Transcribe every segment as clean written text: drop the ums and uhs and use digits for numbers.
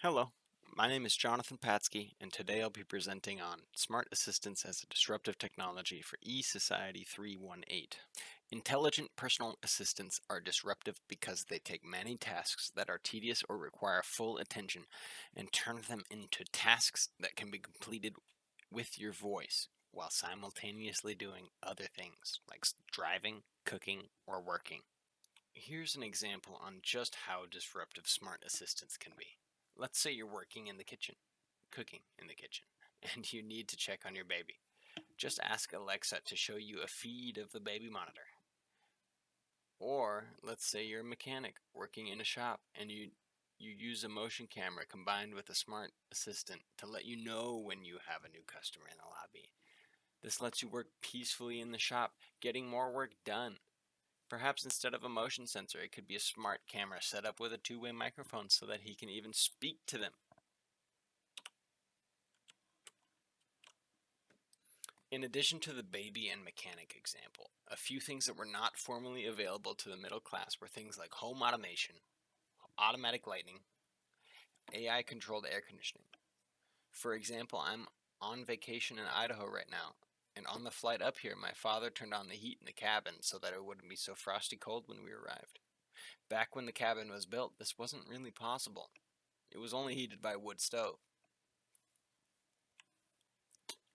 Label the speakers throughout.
Speaker 1: Hello, my name is Jonathan Patsky, and today I'll be presenting on smart assistants as a disruptive technology for ESOC318. Intelligent personal assistants are disruptive because they take many tasks that are tedious or require full attention and turn them into tasks that can be completed with your voice while simultaneously doing other things like driving, cooking, or working. Here's an example on just how disruptive smart assistants can be. Let's say you're working in the kitchen, cooking in the kitchen, and you need to check on your baby. Just ask Alexa to show you a feed of the baby monitor. Or let's say you're a mechanic working in a shop and you use a motion camera combined with a smart assistant to let you know when you have a new customer in the lobby. This lets you work peacefully in the shop, getting more work done. Perhaps instead of a motion sensor, it could be a smart camera set up with a two-way microphone so that he can even speak to them. In addition to the baby and mechanic example, a few things that were not formerly available to the middle class were things like home automation, automatic lighting, AI-controlled air conditioning. For example, I'm on vacation in Idaho right now, and on the flight up here, my father turned on the heat in the cabin so that it wouldn't be so frosty cold when we arrived. Back when the cabin was built, this wasn't really possible. It was only heated by a wood stove.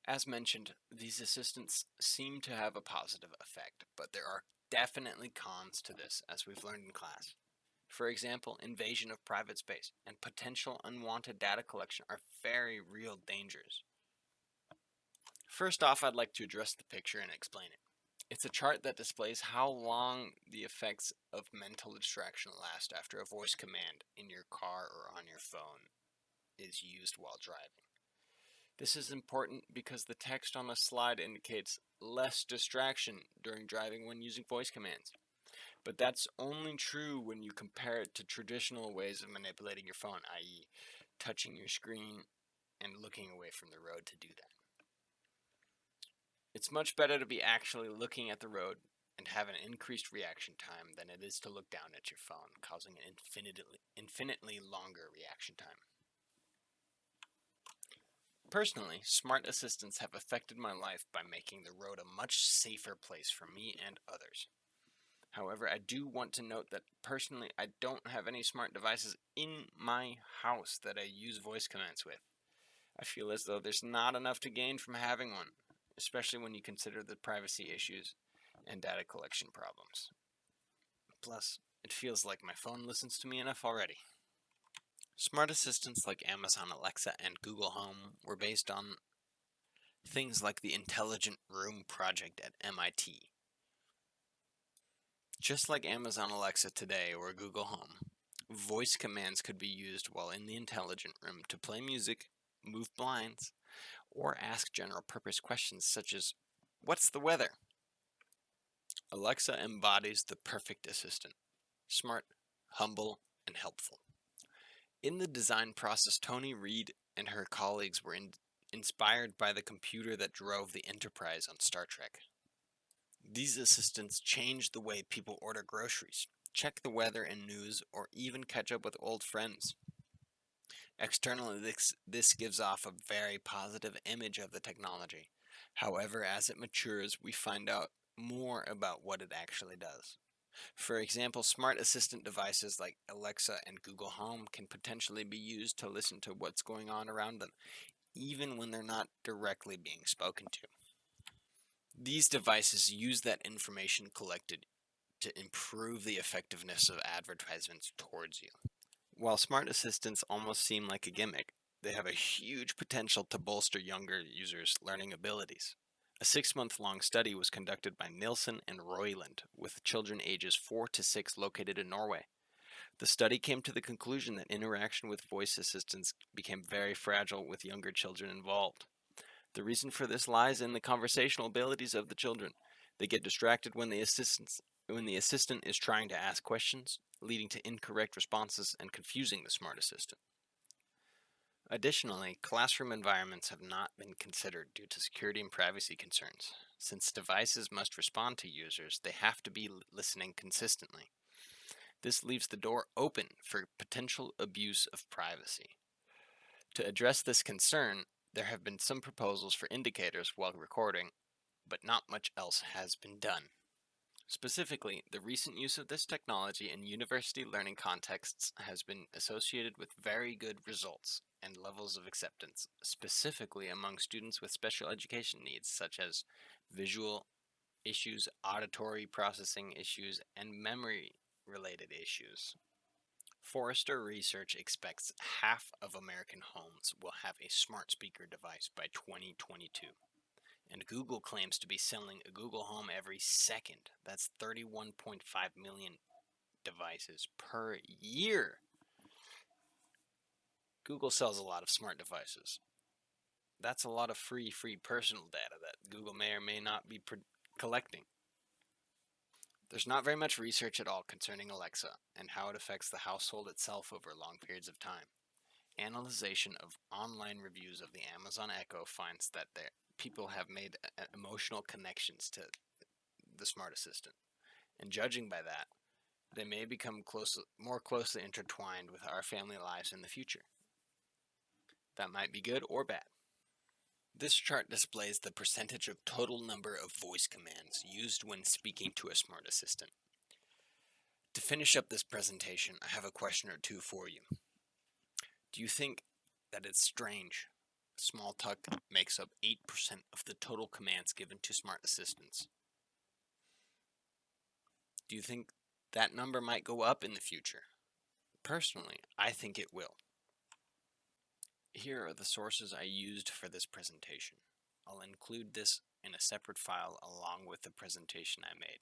Speaker 1: As mentioned, these assistants seem to have a positive effect, but there are definitely cons to this, as we've learned in class. For example, invasion of private space and potential unwanted data collection are very real dangers. First off, I'd like to address the picture and explain it. It's a chart that displays how long the effects of mental distraction last after a voice command in your car or on your phone is used while driving. This is important because the text on the slide indicates less distraction during driving when using voice commands. But that's only true when you compare it to traditional ways of manipulating your phone, i.e., touching your screen and looking away from the road to do that. It's much better to be actually looking at the road and have an increased reaction time than it is to look down at your phone, causing an infinitely longer reaction time. Personally, smart assistants have affected my life by making the road a much safer place for me and others. However, I do want to note that personally I don't have any smart devices in my house that I use voice commands with. I feel as though there's not enough to gain from having one, especially when you consider the privacy issues and data collection problems. Plus, it feels like my phone listens to me enough already. Smart assistants like Amazon Alexa and Google Home were based on things like the Intelligent Room project at MIT. Just like Amazon Alexa today or Google Home, voice commands could be used while in the Intelligent Room to play music, move blinds, or ask general purpose questions such as, "What's the weather?" Alexa embodies the perfect assistant: smart, humble, and helpful. In the design process, Tony Reed and her colleagues were inspired by the computer that drove the Enterprise on Star Trek. These assistants change the way people order groceries, check the weather and news, or even catch up with old friends. Externally, this gives off a very positive image of the technology. However, as it matures, we find out more about what it actually does. For example, smart assistant devices like Alexa and Google Home can potentially be used to listen to what's going on around them, even when they're not directly being spoken to. These devices use that information collected to improve the effectiveness of advertisements towards you. While smart assistants almost seem like a gimmick, they have a huge potential to bolster younger users' learning abilities. A 6-month-long study was conducted by Nilsson and Royland with children ages 4 to 6 located in Norway. The study came to the conclusion that interaction with voice assistants became very fragile with younger children involved. The reason for this lies in the conversational abilities of the children. They get distracted when the assistant is trying to ask questions, leading to incorrect responses and confusing the smart assistant. Additionally, classroom environments have not been considered due to security and privacy concerns. Since devices must respond to users, they have to be listening consistently. This leaves the door open for potential abuse of privacy. To address this concern, there have been some proposals for indicators while recording, but not much else has been done. Specifically, the recent use of this technology in university learning contexts has been associated with very good results and levels of acceptance, specifically among students with special education needs such as visual issues, auditory processing issues, and memory-related issues. Forrester Research expects half of American homes will have a smart speaker device by 2022. And Google claims to be selling a Google Home every second. That's 31.5 million devices per year. Google sells a lot of smart devices. That's a lot of free personal data that Google may or may not be collecting. There's not very much research at all concerning Alexa and how it affects the household itself over long periods of time. Analyzation of online reviews of the Amazon Echo finds that people have made emotional connections to the smart assistant, and judging by that, they may become more closely intertwined with our family lives in the future. That might be good or bad. This chart displays the percentage of total number of voice commands used when speaking to a smart assistant. To finish up this presentation, I have a question or two for you. Do you think that it's strange small talk makes up 8% of the total commands given to smart assistants? Do you think that number might go up in the future? Personally, I think it will. Here are the sources I used for this presentation. I'll include this in a separate file along with the presentation I made.